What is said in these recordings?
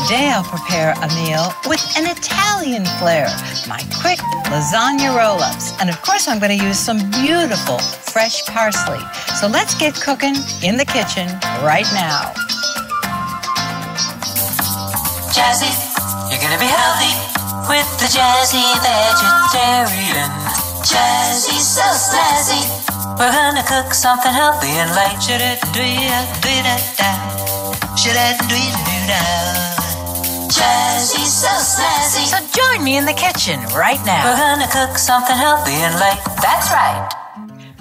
Today I'll prepare a meal with an Italian flair, my quick lasagna roll-ups. And of course I'm going to use some beautiful fresh parsley. So let's get cooking in the kitchen right now. Jazzy, you're gonna be healthy with the Jazzy Vegetarian. Jazzy, so snazzy. We're gonna cook something healthy and light. Jazzy, so snazzy. So join me in the kitchen right now. We're gonna cook something healthy and light. That's right.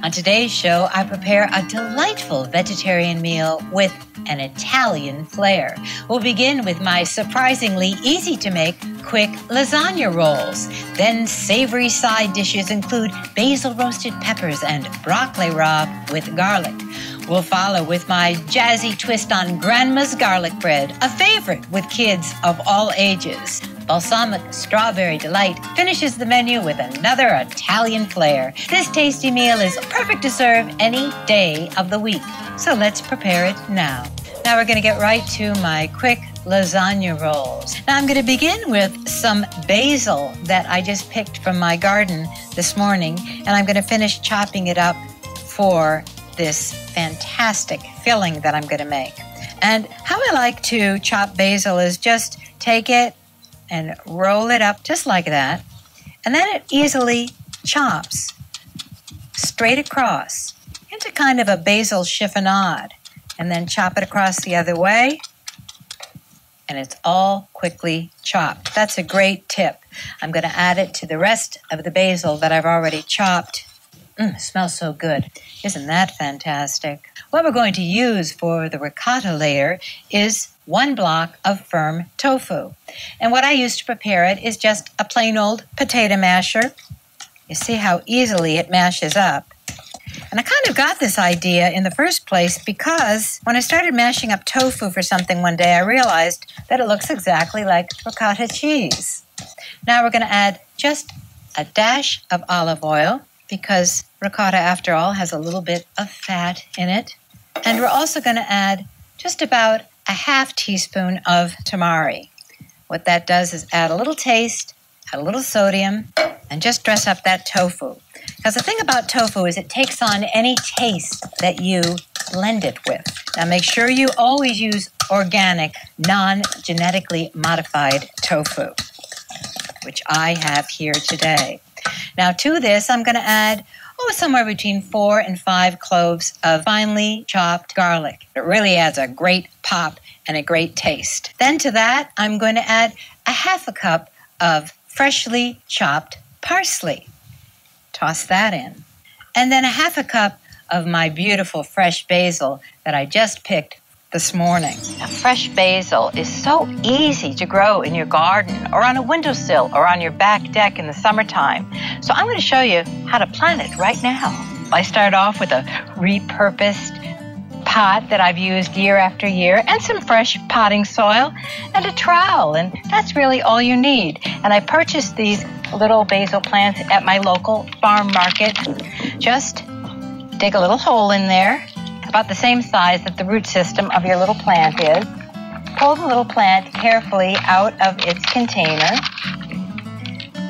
On today's show, I prepare a delightful vegetarian meal with an Italian flair. We'll begin with my surprisingly easy-to-make quick lasagna rolls. Then savory side dishes include basil roasted peppers and broccoli rabe with garlic. We'll follow with my jazzy twist on Grandma's garlic bread, a favorite with kids of all ages. Balsamic Strawberry Delight finishes the menu with another Italian flair. This tasty meal is perfect to serve any day of the week. So let's prepare it now. Now we're going to get right to my quick lasagna rolls. Now I'm going to begin with some basil that I just picked from my garden this morning, and I'm going to finish chopping it up for this fantastic filling that I'm going to make. And how I like to chop basil is just take it and roll it up just like that, and then it easily chops straight across into kind of a basil chiffonade, and then chop it across the other way, and it's all quickly chopped. That's a great tip. I'm going to add it to the rest of the basil that I've already chopped. It smells so good. Isn't that fantastic? What we're going to use for the ricotta layer is 1 block of firm tofu. And what I use to prepare it is just a plain old potato masher. You see how easily it mashes up. And I kind of got this idea in the first place because when I started mashing up tofu for something one day, I realized that it looks exactly like ricotta cheese. Now we're going to add just a dash of olive oil because ricotta, after all, has a little bit of fat in it. And we're also going to add just about a half teaspoon of tamari. What that does is add a little taste, add a little sodium, and just dress up that tofu. Because the thing about tofu is it takes on any taste that you blend it with. Now make sure you always use organic, non-genetically modified tofu, which I have here today. Now to this, I'm going to add somewhere between 4 and 5 cloves of finely chopped garlic. It really adds a great pop and a great taste. Then to that, I'm going to add a half a cup of freshly chopped parsley. Toss that in. And then a half a cup of my beautiful fresh basil that I just picked this morning. Now, fresh basil is so easy to grow in your garden or on a windowsill or on your back deck in the summertime. So I'm going to show you how to plant it right now. I start off with a repurposed pot that I've used year after year and some fresh potting soil and a trowel, and that's really all you need. And I purchased these little basil plants at my local farm market. Just dig a little hole in there, about the same size that the root system of your little plant is. Pull the little plant carefully out of its container.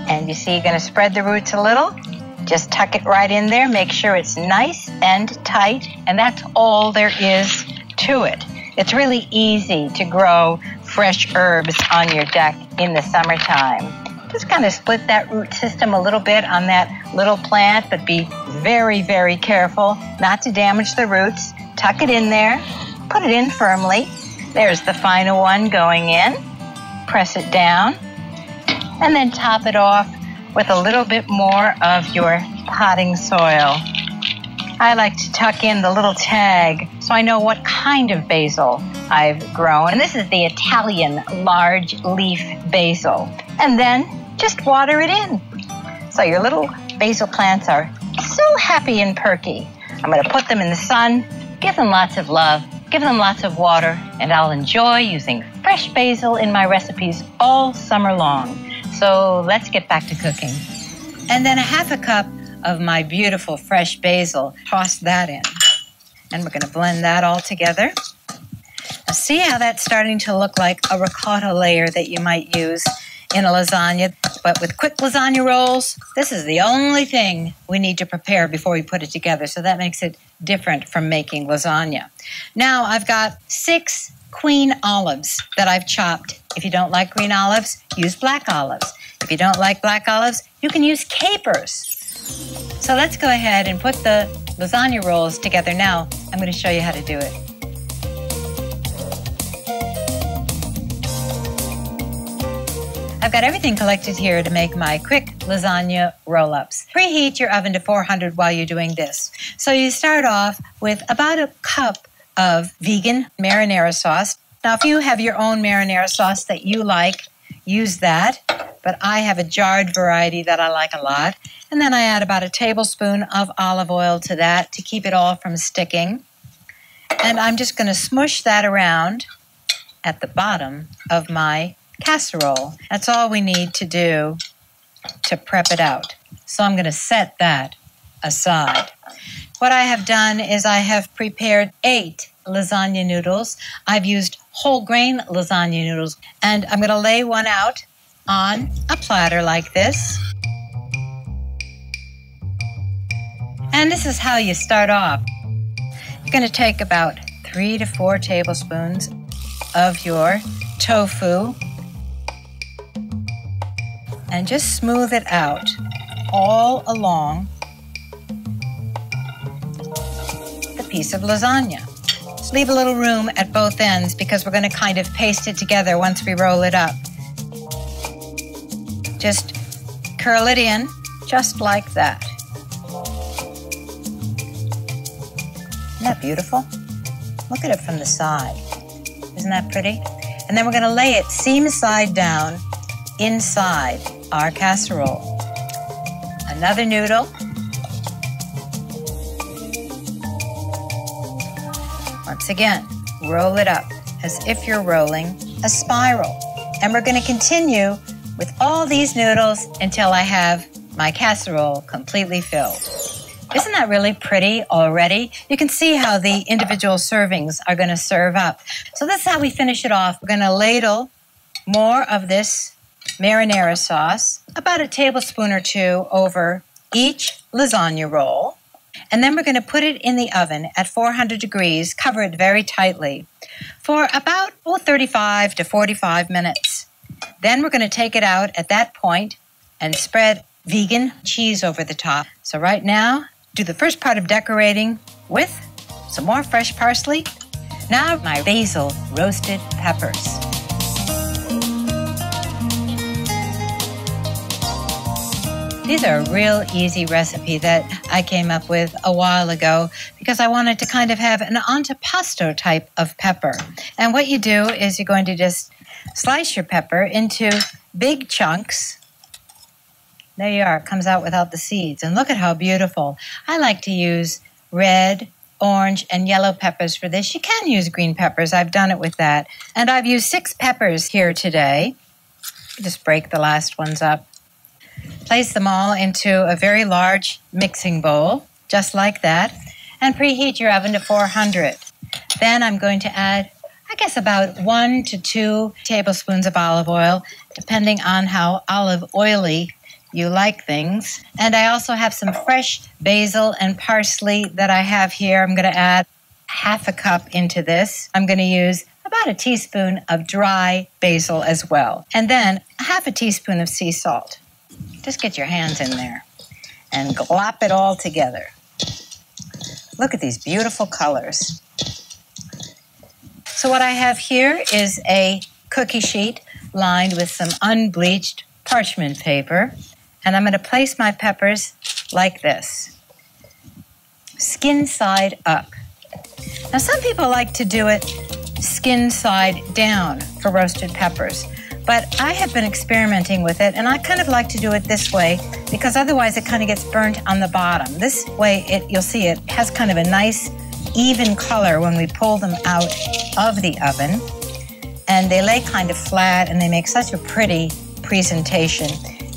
And you see you're going to spread the roots a little. Just tuck it right in there. Make sure it's nice and tight. And that's all there is to it. It's really easy to grow fresh herbs on your deck in the summertime. Just kind of split that root system a little bit on that little plant, but be very, very careful not to damage the roots. Tuck it in there. Put it in firmly. There's the final one going in. Press it down. And then top it off with a little bit more of your potting soil. I like to tuck in the little tag so I know what kind of basil I've grown. And this is the Italian large leaf basil. And then just water it in. So your little basil plants are so happy and perky. I'm going to put them in the sun, give them lots of love, give them lots of water, and I'll enjoy using fresh basil in my recipes all summer long. So let's get back to cooking. And then a half a cup of my beautiful fresh basil. Toss that in. And we're going to blend that all together. Now see how that's starting to look like a ricotta layer that you might use in a lasagna? But with quick lasagna rolls, this is the only thing we need to prepare before we put it together. So that makes it different from making lasagna. Now I've got 6 queen olives that I've chopped. If you don't like green olives, use black olives. If you don't like black olives, you can use capers. So let's go ahead and put the lasagna rolls together now. I'm going to show you how to do it. I've got everything collected here to make my quick lasagna roll-ups. Preheat your oven to 400 while you're doing this. So you start off with about a cup of vegan marinara sauce. Now, if you have your own marinara sauce that you like, use that. But I have a jarred variety that I like a lot. And then I add about a tablespoon of olive oil to that to keep it all from sticking. And I'm just going to smush that around at the bottom of my casserole. That's all we need to do to prep it out. So I'm going to set that aside. What I have done is I have prepared 8 lasagna noodles. I've used whole grain lasagna noodles, and I'm going to lay one out on a platter like this. And this is how you start off. You're going to take about 3 to 4 tablespoons of your tofu and just smooth it out all along the piece of lasagna. Just leave a little room at both ends because we're going to kind of paste it together once we roll it up. Just curl it in just like that. Isn't that beautiful? Look at it from the side. Isn't that pretty? And then we're going to lay it seam side down inside our casserole. Another noodle. Once again, roll it up as if you're rolling a spiral. And we're going to continue with all these noodles until I have my casserole completely filled. Isn't that really pretty already? You can see how the individual servings are going to serve up. So that's how we finish it off. We're going to ladle more of this marinara sauce, about a tablespoon or 2 over each lasagna roll. And then we're going to put it in the oven at 400 degrees, cover it very tightly, for about 35 to 45 minutes. Then we're going to take it out at that point and spread vegan cheese over the top. So right now, do the first part of decorating with some more fresh parsley. Now my basil roasted peppers. These are a real easy recipe that I came up with a while ago because I wanted to kind of have an antipasto type of pepper. And what you do is you're going to just slice your pepper into big chunks. There you are. It comes out without the seeds. And look at how beautiful. I like to use red, orange, and yellow peppers for this. You can use green peppers. I've done it with that. And I've used 6 peppers here today. Just break the last ones up. Place them all into a very large mixing bowl, just like that, and preheat your oven to 400. Then I'm going to add, I guess, about 1 to 2 tablespoons of olive oil, depending on how olive oily you like things. And I also have some fresh basil and parsley that I have here. I'm going to add half a cup into this. I'm going to use about a teaspoon of dry basil as well. And then a half a teaspoon of sea salt. Just get your hands in there and glop it all together. Look at these beautiful colors. So what I have here is a cookie sheet lined with some unbleached parchment paper. And I'm going to place my peppers like this, skin side up. Now some people like to do it skin side down for roasted peppers. But I have been experimenting with it, and I kind of like to do it this way because otherwise it kind of gets burnt on the bottom. This way, you'll see it has kind of a nice, even color when we pull them out of the oven. And they lay kind of flat, and they make such a pretty presentation.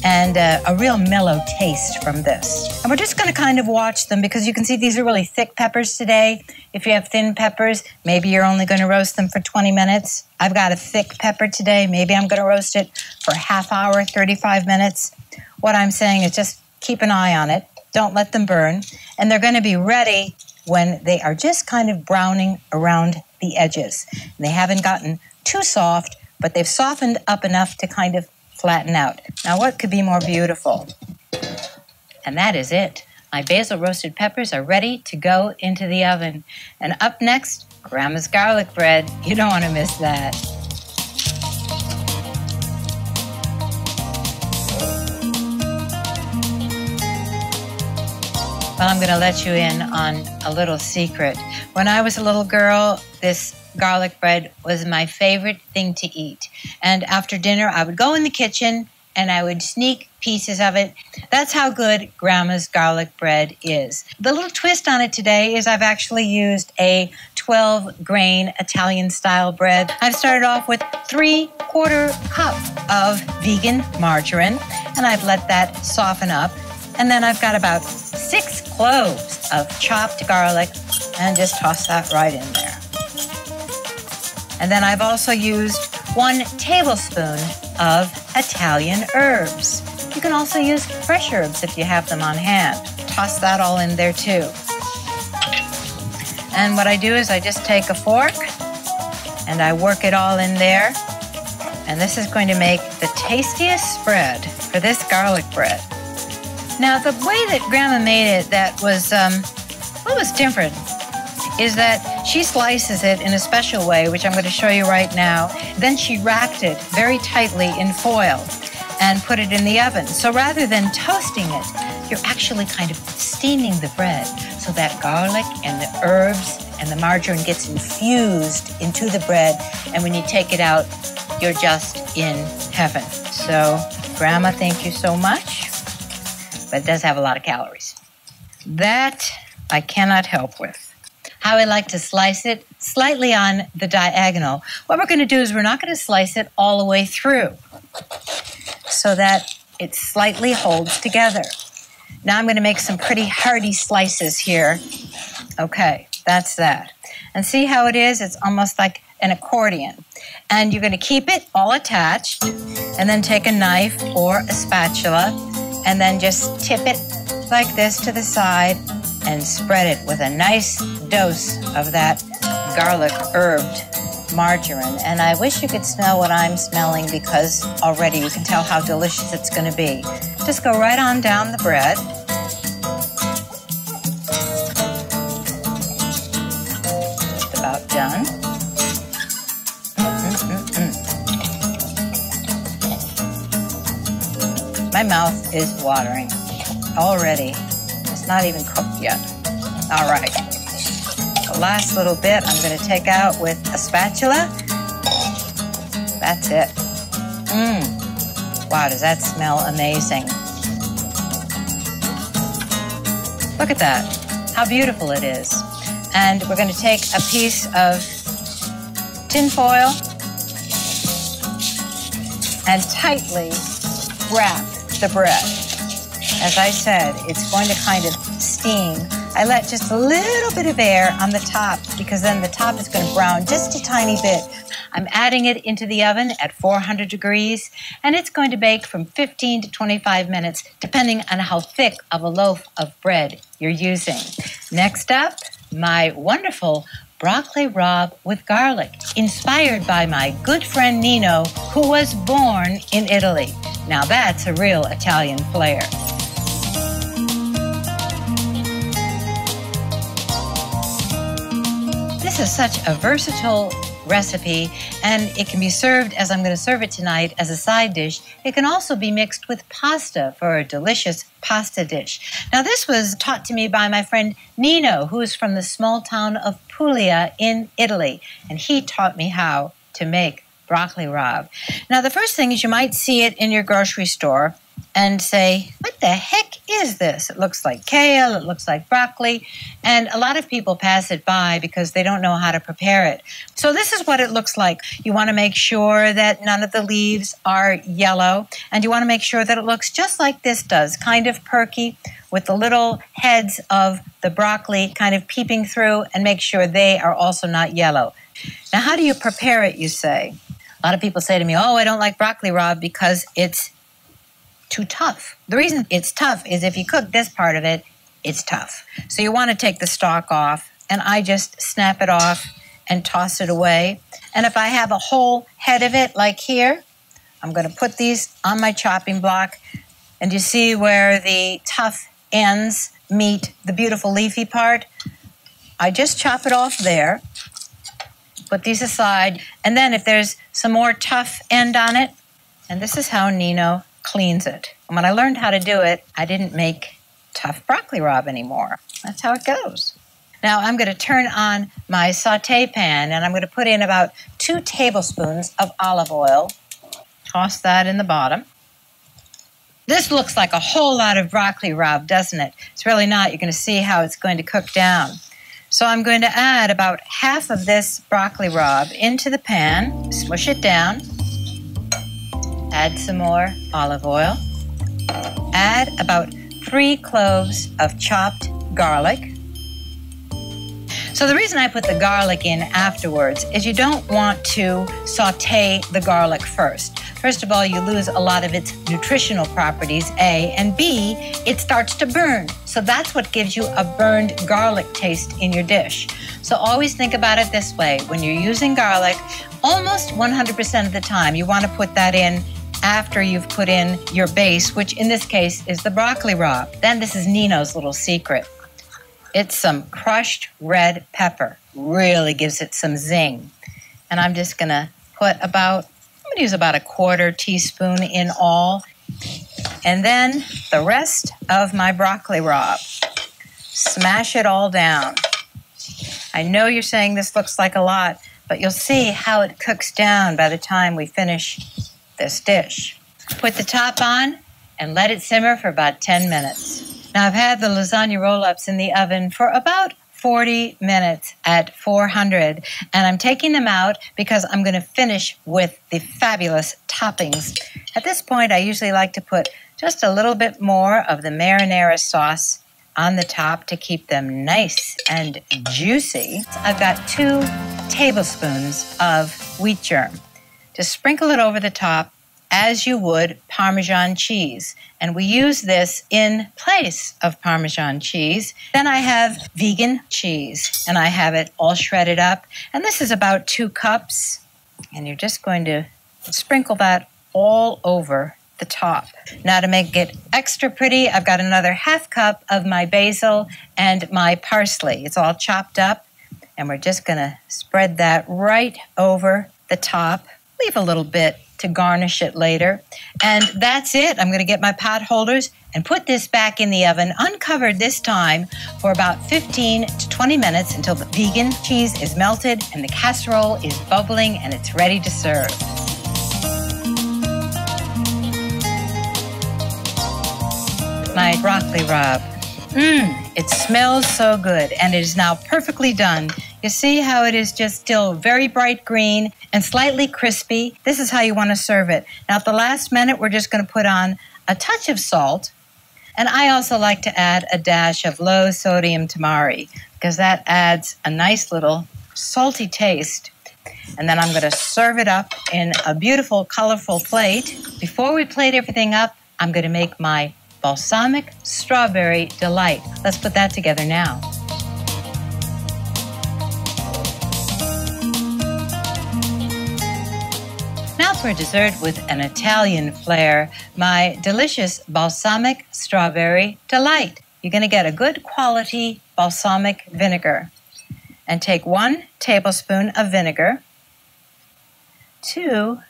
and a real mellow taste from this. And we're just going to kind of watch them because you can see these are really thick peppers today. If you have thin peppers, maybe you're only going to roast them for 20 minutes. I've got a thick pepper today. Maybe I'm going to roast it for a half hour, 35 minutes. What I'm saying is just keep an eye on it. Don't let them burn. And they're going to be ready when they are just kind of browning around the edges. And they haven't gotten too soft, but they've softened up enough to kind of flatten out. Now, what could be more beautiful? And that is it. My basil roasted peppers are ready to go into the oven. And up next, Grandma's garlic bread. You don't want to miss that. Well, I'm going to let you in on a little secret. When I was a little girl, this garlic bread was my favorite thing to eat. And after dinner, I would go in the kitchen and I would sneak pieces of it. That's how good Grandma's garlic bread is. The little twist on it today is I've actually used a 12-grain Italian-style bread. I've started off with 3/4 cup of vegan margarine, and I've let that soften up. And then I've got about 6 cloves of chopped garlic, and just toss that right in there. And then I've also used 1 tablespoon of Italian herbs. You can also use fresh herbs if you have them on hand. Toss that all in there too. And what I do is I just take a fork and I work it all in there. And this is going to make the tastiest spread for this garlic bread. Now, the way that Grandma made it that was, what was different is that she slices it in a special way, which I'm going to show you right now. Then she wrapped it very tightly in foil and put it in the oven. So rather than toasting it, you're actually kind of steaming the bread so that garlic and the herbs and the margarine gets infused into the bread. And when you take it out, you're just in heaven. So, Grandma, thank you so much. But it does have a lot of calories. That I cannot help with. How I like to slice it, slightly on the diagonal. What we're going to do is we're not going to slice it all the way through so that it slightly holds together. Now I'm going to make some pretty hearty slices here. Okay, that's that. And see how it is? It's almost like an accordion. And you're going to keep it all attached and then take a knife or a spatula and then just tip it like this to the side and spread it with a nice dose of that garlic herbed margarine. And I wish you could smell what I'm smelling because already you can tell how delicious it's going to be. Just go right on down the bread. Just about done. My mouth is watering already. It's not even cooked yet. All right. The last little bit I'm going to take out with a spatula. That's it. Wow, does that smell amazing? Look at that. How beautiful it is. And we're going to take a piece of tin foil and tightly wrap the bread. As I said, it's going to kind of steam. I let just a little bit of air on the top because then the top is going to brown just a tiny bit. I'm adding it into the oven at 400 degrees, and it's going to bake from 15 to 25 minutes, depending on how thick of a loaf of bread you're using. Next up, my wonderful broccoli rabe with garlic, inspired by my good friend Nino, who was born in Italy. Now that's a real Italian flair. This is such a versatile recipe, and it can be served as I'm going to serve it tonight as a side dish. It can also be mixed with pasta for a delicious pasta dish. Now, this was taught to me by my friend Nino, who is from the small town of Puglia in Italy, and he taught me how to make broccoli rabe. Now, the first thing is you might see it in your grocery store. and say, what the heck is this? It looks like kale, it looks like broccoli, and a lot of people pass it by because they don't know how to prepare it. So this is what it looks like. You want to make sure that none of the leaves are yellow, and you want to make sure that it looks just like this does, kind of perky, with the little heads of the broccoli kind of peeping through, and make sure they are also not yellow. Now, how do you prepare it, you say? A lot of people say to me, oh, I don't like broccoli raw because it's too tough. The reason it's tough is if you cook this part of it, it's tough. So you want to take the stalk off, and I just snap it off and toss it away. And if I have a whole head of it, like here, I'm going to put these on my chopping block, and you see where the tough ends meet the beautiful leafy part? I just chop it off there, put these aside, and then if there's some more tough end on it, and this is how Nino cleans it. And when I learned how to do it, I didn't make tough broccoli rabe anymore. That's how it goes. Now I'm going to turn on my saute pan, and I'm going to put in about 2 tablespoons of olive oil. Toss that in the bottom. This looks like a whole lot of broccoli rabe, doesn't it? It's really not. You're going to see how it's going to cook down. So I'm going to add about half of this broccoli rabe into the pan, smush it down. Add some more olive oil. Add about 3 cloves of chopped garlic. So the reason I put the garlic in afterwards is you don't want to saute the garlic first. First of all, you lose a lot of its nutritional properties, A, and B, it starts to burn. So that's what gives you a burned garlic taste in your dish. So always think about it this way. When you're using garlic, almost 100% of the time, you want to put that in after you've put in your base, which in this case is the broccoli rabe. Then this is Nino's little secret. It's some crushed red pepper. Really gives it some zing. And I'm just going to put about, I'm going to use about a 1/4 teaspoon in all. And then the rest of my broccoli rabe. Smash it all down. I know you're saying this looks like a lot, but you'll see how it cooks down by the time we finish this dish. Put the top on and let it simmer for about 10 minutes. Now I've had the lasagna roll-ups in the oven for about 40 minutes at 400, and I'm taking them out because I'm going to finish with the fabulous toppings. At this point, I usually like to put just a little bit more of the marinara sauce on the top to keep them nice and juicy. I've got 2 tablespoons of wheat germ. Just sprinkle it over the top as you would Parmesan cheese. And we use this in place of Parmesan cheese. Then I have vegan cheese, and I have it all shredded up. And this is about 2 cups. And you're just going to sprinkle that all over the top. Now to make it extra pretty, I've got another 1/2 cup of my basil and my parsley. It's all chopped up. And we're just going to spread that right over the top. Leave a little bit to garnish it later. And that's it. I'm going to get my pot holders and put this back in the oven, uncovered this time, for about 15 to 20 minutes until the vegan cheese is melted and the casserole is bubbling and it's ready to serve. My broccoli rabe. It smells so good, and it is now perfectly done. You see how it is just still very bright green and slightly crispy. This is how you want to serve it. Now at the last minute, we're just going to put on a touch of salt. And I also like to add a dash of low sodium tamari because that adds a nice little salty taste. And then I'm going to serve it up in a beautiful, colorful plate. Before we plate everything up, I'm going to make my balsamic strawberry delight. Let's put that together now. Now for dessert with an Italian flair, my delicious balsamic strawberry delight. You're going to get a good quality balsamic vinegar. And take 1 tablespoon of vinegar to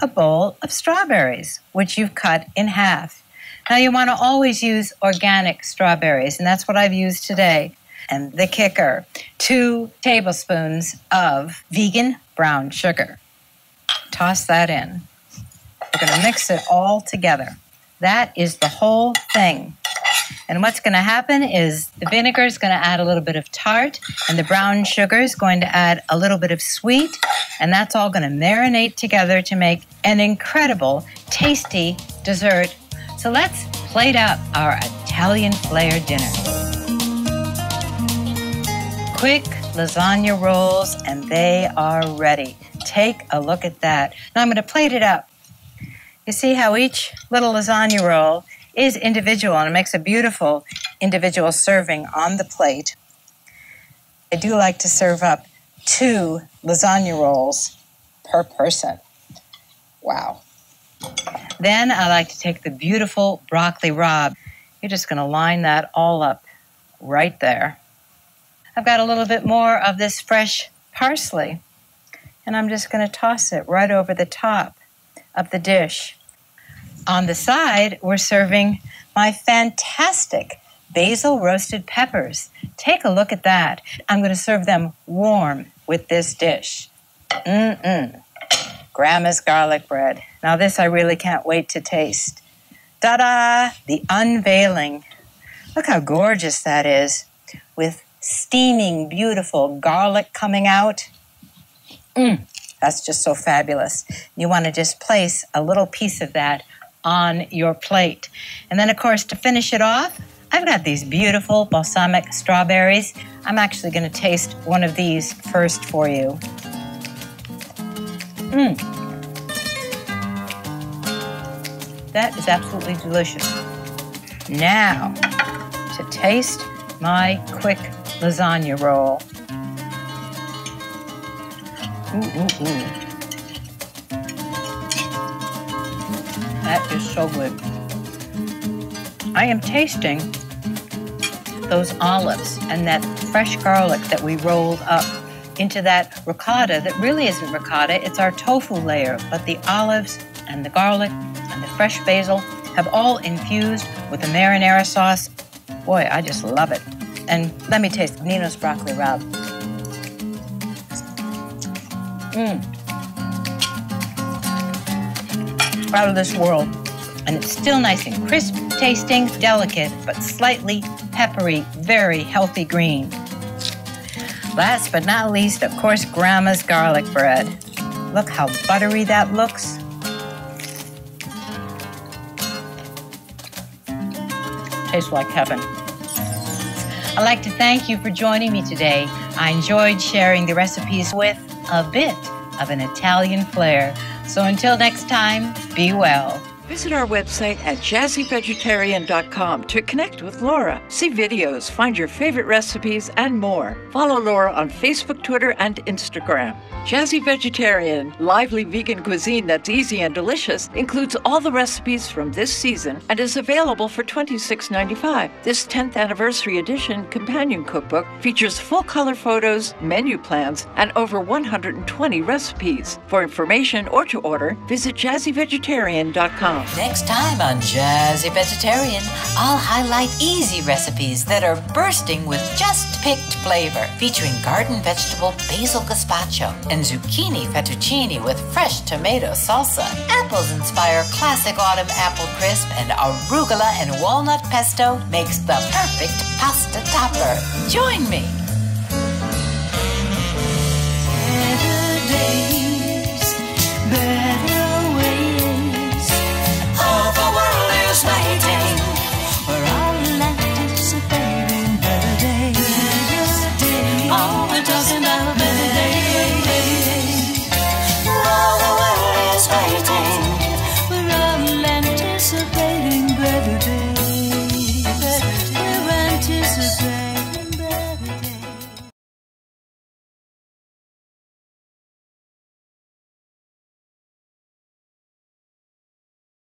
a bowl of strawberries, which you've cut in half. Now you want to always use organic strawberries, and that's what I've used today. And the kicker, 2 tablespoons of vegan brown sugar. Toss that in. We're going to mix it all together. That is the whole thing. And what's going to happen is the vinegar is going to add a little bit of tart, and the brown sugar is going to add a little bit of sweet, and that's all going to marinate together to make an incredible, tasty dessert. So let's plate up our Italian flair dinner. Quick lasagna rolls, and they are ready. Take a look at that. Now I'm going to plate it up. You see how each little lasagna roll is individual, and it makes a beautiful individual serving on the plate. I do like to serve up 2 lasagna rolls per person. Wow. Then I like to take the beautiful broccoli rabe. You're just going to line that all up right there. I've got a little bit more of this fresh parsley, and I'm just going to toss it right over the top of the dish. On the side, we're serving my fantastic Basil Roasted Peppers. Take a look at that. I'm going to serve them warm with this dish. Grandma's garlic bread. Now this I really can't wait to taste. Ta-da! The unveiling. Look how gorgeous that is, with steaming, beautiful garlic coming out. That's just so fabulous. You want to just place a little piece of that on your plate. And then, of course, to finish it off, I've got these beautiful balsamic strawberries. I'm actually going to taste one of these first for you. That is absolutely delicious. Now, to taste my quick lasagna roll. That is so good. I am tasting those olives and that fresh garlic that we rolled up into that ricotta that really isn't ricotta, it's our tofu layer, but the olives and the garlic and the fresh basil have all infused with the marinara sauce. Boy, I just love it. And let me taste Nino's broccoli rabe. Out of this world. And it's still nice and crisp tasting, delicate, but slightly peppery, very healthy green. Last but not least, of course, Grandma's garlic bread. Look how buttery that looks. Tastes like heaven. I'd like to thank you for joining me today. I enjoyed sharing the recipes with a bit of an Italian flair. So until next time, be well. Visit our website at jazzyvegetarian.com to connect with Laura, see videos, find your favorite recipes, and more. Follow Laura on Facebook, Twitter, and Instagram. Jazzy Vegetarian, lively vegan cuisine that's easy and delicious, includes all the recipes from this season and is available for $26.95. This 10th anniversary edition companion cookbook features full-color photos, menu plans, and over 120 recipes. For information or to order, visit jazzyvegetarian.com. Next time on Jazzy Vegetarian, I'll highlight easy recipes that are bursting with just picked flavor, featuring garden vegetable basil gazpacho and zucchini fettuccine with fresh tomato salsa. Apples inspire classic autumn apple crisp, and arugula and walnut pesto makes the perfect pasta topper. Join me.